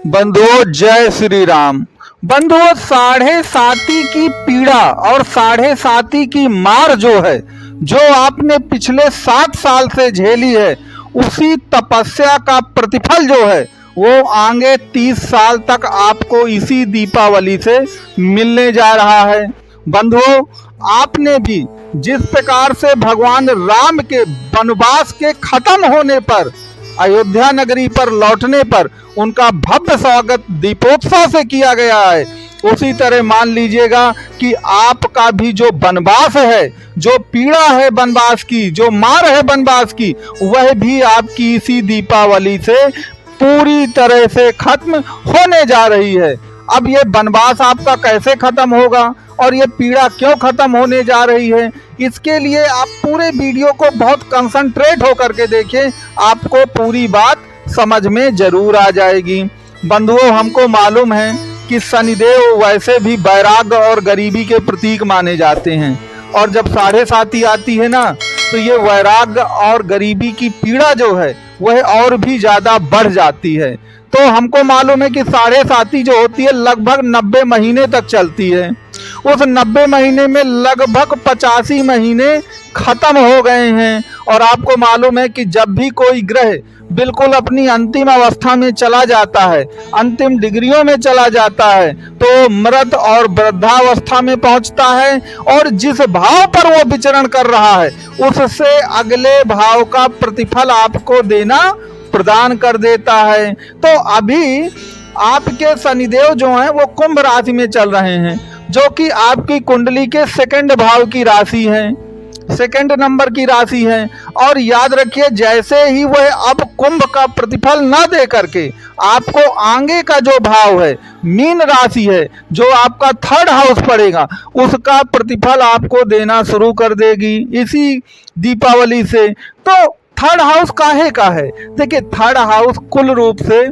बंधुओं जय श्री राम। बंधुओं साढ़े साती की पीड़ा और साढ़े साती की मार जो है, जो आपने पिछले 7 साल से झेली है, उसी तपस्या का प्रतिफल जो है वो आगे 30 साल तक आपको इसी दीपावली से मिलने जा रहा है। बंधुओं आपने भी जिस प्रकार से भगवान राम के वनवास के खत्म होने पर, अयोध्या नगरी पर लौटने पर उनका भव्य स्वागत दीपोत्सव से किया गया है, उसी तरह मान लीजिएगा कि आपका भी जो वनवास है, जो पीड़ा है वनवास की, जो मार है वनवास की, वह भी आपकी इसी दीपावली से पूरी तरह से खत्म होने जा रही है। अब ये वनवास आपका कैसे खत्म होगा और ये पीड़ा क्यों खत्म होने जा रही है, इसके लिए आप पूरे वीडियो को बहुत कंसंट्रेट होकर के देखें, आपको पूरी बात समझ में जरूर आ जाएगी। बंधुओं हमको मालूम है कि शनिदेव वैसे भी वैराग्य और गरीबी के प्रतीक माने जाते हैं, और जब साढ़े साती आती है ना, तो ये वैराग्य और गरीबी की पीड़ा जो है वह और भी ज़्यादा बढ़ जाती है। तो हमको मालूम है कि साढ़े साती जो होती है लगभग 90 महीने तक चलती है। उस 90 महीने में लगभग 85 महीने खत्म हो गए हैं, और आपको मालूम है कि जब भी कोई ग्रह बिल्कुल अपनी अंतिम अवस्था में चला जाता है, अंतिम डिग्रियों में चला जाता है, तो मृत और वृद्धावस्था में पहुंचता है, और जिस भाव पर वो विचरण कर रहा है उससे अगले भाव का प्रतिफल आपको देना प्रदान कर देता है। तो अभी आपके शनिदेव जो हैं वो कुंभ राशि में चल रहे हैं, जो कि आपकी कुंडली के सेकंड भाव की राशि है, सेकंड नंबर की राशि है। और याद रखिए, जैसे ही वह अब कुंभ का प्रतिफल न दे करके आपको आगे का जो भाव है, मीन राशि है, जो आपका थर्ड हाउस पड़ेगा, उसका प्रतिफल आपको देना शुरू कर देगी इसी दीपावली से। तो थर्ड हाउस काहे का है? देखिए, थर्ड हाउस कुल रूप से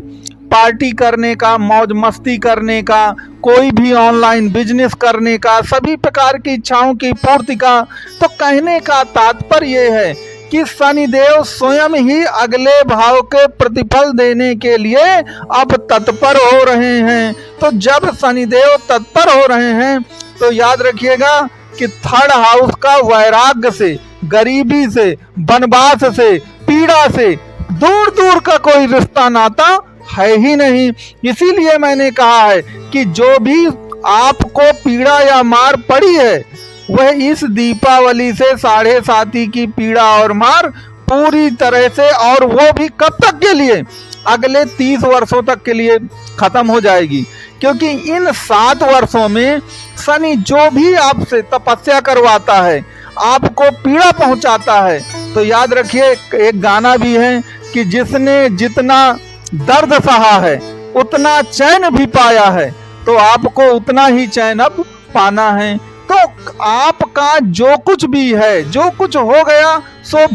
पार्टी करने का, मौज मस्ती करने का, कोई भी ऑनलाइन बिजनेस करने का, सभी प्रकार की इच्छाओं की पूर्ति का। तो कहने का तात्पर्य ये है कि शनिदेव स्वयं ही अगले भाव के प्रतिफल देने के लिए अब तत्पर हो रहे हैं। तो जब शनिदेव तत्पर हो रहे हैं तो याद रखिएगा कि थर्ड हाउस का वैराग्य से, गरीबी से, वनवास से, पीड़ा से दूर दूर का कोई रिश्ता नाता है ही नहीं। इसीलिए मैंने कहा है कि जो भी आपको पीड़ा या मार पड़ी है, वह इस दीपावली से साढ़े साती की पीड़ा और मार पूरी तरह से, और वो भी कब तक के लिए, अगले 30 वर्षों तक के लिए खत्म हो जाएगी। क्योंकि इन 7 वर्षों में शनि जो भी आपसे तपस्या करवाता है, आपको पीड़ा पहुंचाता है, तो याद रखिए, एक गाना भी है कि जिसने जितना दर्द सहा है उतना चैन भी पाया है, तो आपको उतना ही चैन अब पाना है। तो आपका जो कुछ भी है, जो कुछ हो गया सो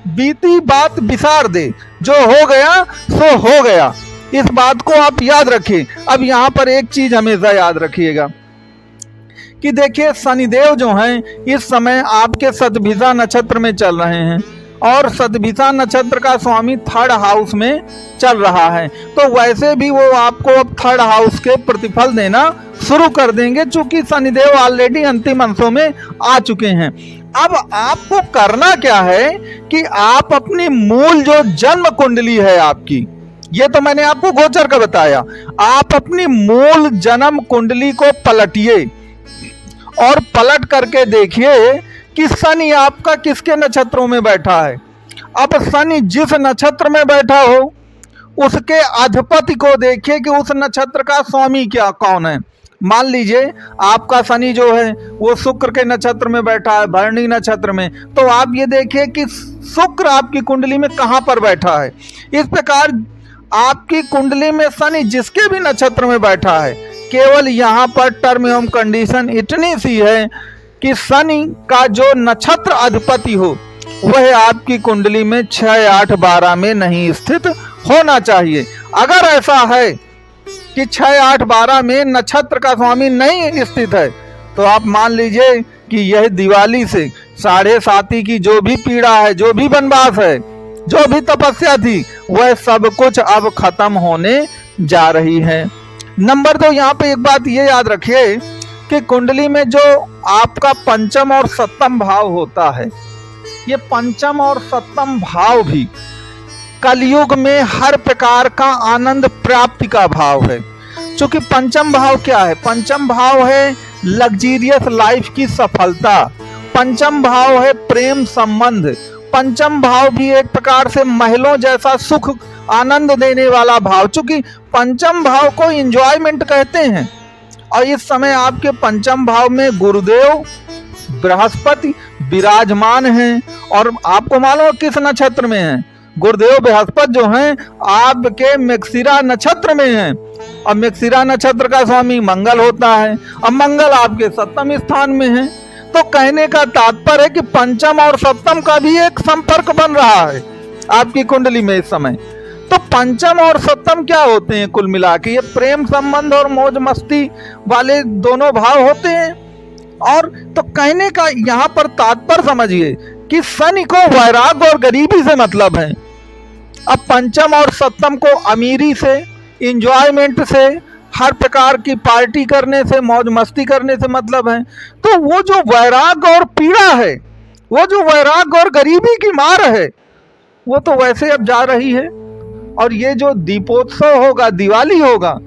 बीती बात बिसार दे, जो हो गया सो हो गया, इस बात को आप याद रखें। अब यहाँ पर एक चीज हमेशा याद रखिएगा कि देखिए, शनिदेव जो हैं इस समय आपके शतभिषा नक्षत्र में चल रहे हैं, और शतभिषा नक्षत्र का स्वामी थर्ड हाउस में चल रहा है। तो वैसे भी वो आपको अब थर्ड हाउस के प्रतिफल देना शुरू कर देंगे, चूंकि शनिदेव ऑलरेडी अंतिम अंशों में आ चुके हैं। अब आपको करना क्या है कि आप अपनी मूल जो जन्म कुंडली है आपकी, ये तो मैंने आपको गोचर का बताया, आप अपनी मूल जन्म कुंडली को पलटिए और पलट करके देखिए कि शनि आपका किसके नक्षत्रों में बैठा है। अब शनि जिस नक्षत्र में बैठा हो उसके अधिपति को देखिए कि उस नक्षत्र का स्वामी क्या कौन है। मान लीजिए आपका शनि जो है वो शुक्र के नक्षत्र में बैठा है, भरणी नक्षत्र में, तो आप ये देखिए कि शुक्र आपकी कुंडली में कहाँ पर बैठा है। इस प्रकार आपकी कुंडली में शनि जिसके भी नक्षत्र में बैठा है, केवल यहाँ पर टर्म एवं कंडीशन इतनी सी है कि शनि का जो नक्षत्र अधिपति हो वह आपकी कुंडली में 6, 8, 12 में नहीं स्थित होना चाहिए। अगर ऐसा है कि 6, 8, 12 में नक्षत्र का स्वामी नहीं स्थित है, तो आप मान लीजिए कि यह दिवाली से साढ़े साती की जो भी पीड़ा है, जो भी वनवास है, जो भी तपस्या थी, वह सब कुछ अब खत्म होने जा रही है। नंबर 2, यहाँ पे एक बात ये याद रखिए कि कुंडली में जो आपका पंचम और सप्तम भाव होता है, ये पंचम और सप्तम भाव भी कलयुग में हर प्रकार का आनंद प्राप्ति का भाव है। क्योंकि पंचम भाव क्या है? पंचम भाव है लग्जीरियस लाइफ की सफलता, पंचम भाव है प्रेम संबंध, पंचम भाव भी एक प्रकार से महलों जैसा सुख आनंद देने वाला भाव। चूंकि पंचम भाव को एंजॉयमेंट कहते हैं, और इस समय आपके पंचम भाव में गुरुदेव बृहस्पति विराजमान हैं। और आपको मालूम किस नक्षत्र में हैं? गुरुदेव बृहस्पति जो हैं आपके मृगशिरा नक्षत्र में हैं, और मृगशिरा नक्षत्र का स्वामी मंगल होता है, और मंगल आपके सप्तम स्थान में है। तो कहने का तात्पर्य है कि पंचम और सप्तम का भी एक संपर्क बन रहा है आपकी कुंडली में इस समय। तो पंचम और सप्तम क्या होते हैं? कुल मिला के ये प्रेम संबंध और मौज मस्ती वाले दोनों भाव होते हैं। और तो कहने का यहाँ पर तात्पर्य समझिए कि शनि को वैराग्य और गरीबी से मतलब है। अब पंचम और सप्तम को अमीरी से, इंजॉयमेंट से, हर प्रकार की पार्टी करने से, मौज मस्ती करने से मतलब है। तो वो जो वैराग्य और पीड़ा है, वो जो वैराग्य और गरीबी की मार है, वो तो वैसे अब जा रही है। और ये जो दीपोत्सव होगा, दिवाली होगा,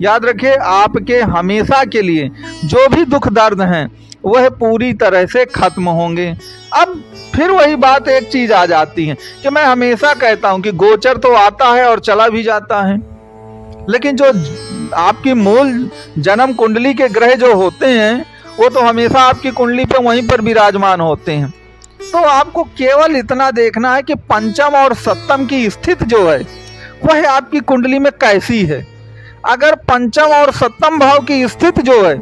याद रखिए आपके हमेशा के लिए जो भी दुख दर्द हैं वह पूरी तरह से खत्म होंगे। अब फिर वही बात एक चीज आ जाती है कि मैं हमेशा कहता हूं कि गोचर तो आता है और चला भी जाता है, लेकिन जो आपकी मूल जन्म कुंडली के ग्रह जो होते हैं वो तो हमेशा आपकी कुंडली पे वहीं पर विराजमान होते हैं। तो आपको केवल इतना देखना है कि पंचम और सप्तम की स्थिति जो है वह आपकी कुंडली में कैसी है। अगर पंचम और सप्तम भाव की स्थिति जो है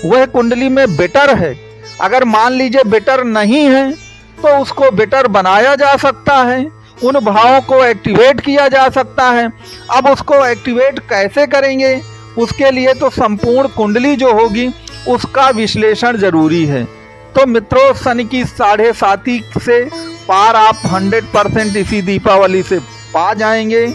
वह कुंडली में बेटर है, अगर मान लीजिए बेटर नहीं है तो उसको बेटर बनाया जा सकता है, उन भावों को एक्टिवेट किया जा सकता है। अब उसको एक्टिवेट कैसे करेंगे? उसके लिए तो संपूर्ण कुंडली जो होगी उसका विश्लेषण जरूरी है। तो मित्रों, शनि की 7.5 से पार आप 100% इसी दीपावली से पा जाएंगे।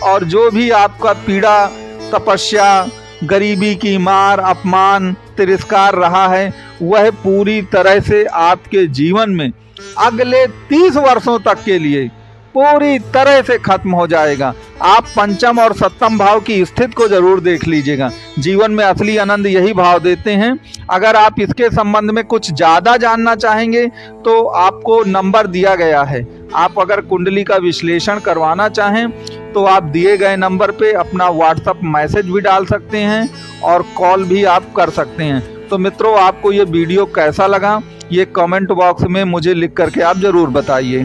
और जो भी आपका पीड़ा, तपस्या, गरीबी की मार, अपमान, तिरस्कार रहा है वह पूरी तरह से आपके जीवन में अगले 30 वर्षों तक के लिए पूरी तरह से खत्म हो जाएगा। आप पंचम और सप्तम भाव की स्थिति को जरूर देख लीजिएगा। जीवन में असली आनंद यही भाव देते हैं। अगर आप इसके संबंध में कुछ ज़्यादा जानना चाहेंगे तो आपको नंबर दिया गया है। आप अगर कुंडली का विश्लेषण करवाना चाहें तो आप दिए गए नंबर पे अपना व्हाट्सएप मैसेज भी डाल सकते हैं और कॉल भी आप कर सकते हैं। तो मित्रों, आपको ये वीडियो कैसा लगा ये कमेंट बॉक्स में मुझे लिख करके आप ज़रूर बताइए।